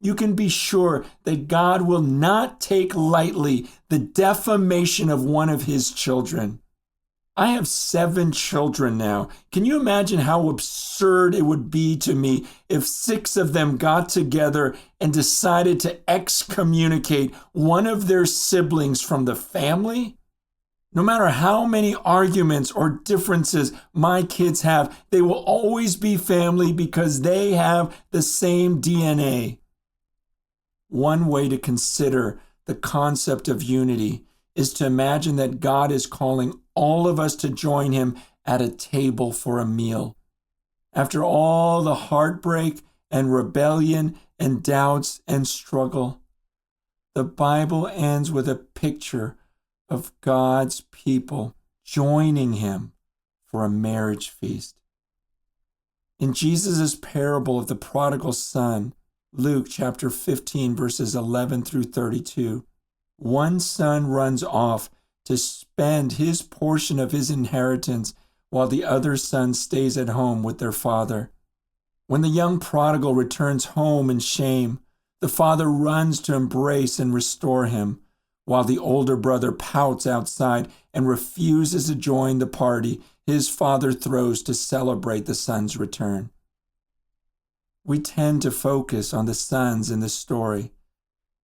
you can be sure that God will not take lightly the defamation of one of his children. I have 7 children now. Can you imagine how absurd it would be to me if 6 of them got together and decided to excommunicate one of their siblings from the family? No matter how many arguments or differences my kids have, they will always be family because they have the same DNA. One way to consider the concept of unity is to imagine that God is calling all of us to join him at a table for a meal. After all the heartbreak and rebellion and doubts and struggle, the Bible ends with a picture of God's people joining him for a marriage feast. In Jesus' parable of the prodigal son, Luke chapter 15, verses 11 through 32, one son runs off to spend his portion of his inheritance while the other son stays at home with their father. When the young prodigal returns home in shame, the father runs to embrace and restore him, while the older brother pouts outside and refuses to join the party his father throws to celebrate the son's return. We tend to focus on the sons in the story,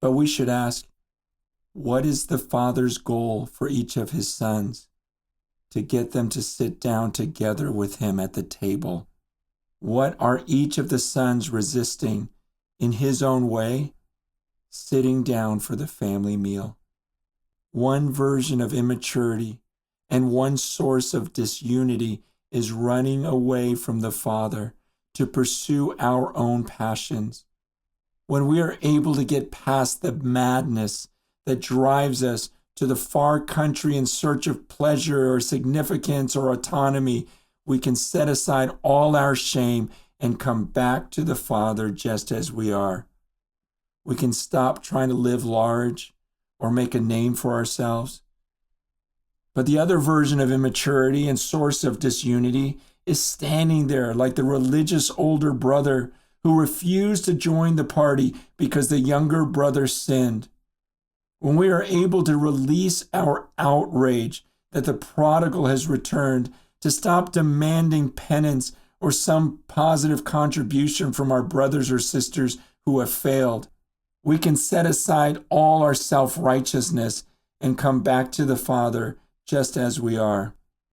but we should ask, what is the father's goal for each of his sons? To get them to sit down together with him at the table. What are each of the sons resisting in his own way? Sitting down for the family meal. One version of immaturity and one source of disunity is running away from the Father to pursue our own passions. When we are able to get past the madness that drives us to the far country in search of pleasure or significance or autonomy, we can set aside all our shame and come back to the Father just as we are. We can stop trying to live large or make a name for ourselves. But the other version of immaturity and source of disunity is standing there like the religious older brother who refused to join the party because the younger brother sinned. When we are able to release our outrage that the prodigal has returned, to stop demanding penance or some positive contribution from our brothers or sisters who have failed, we can set aside all our self-righteousness and come back to the Father just as we are.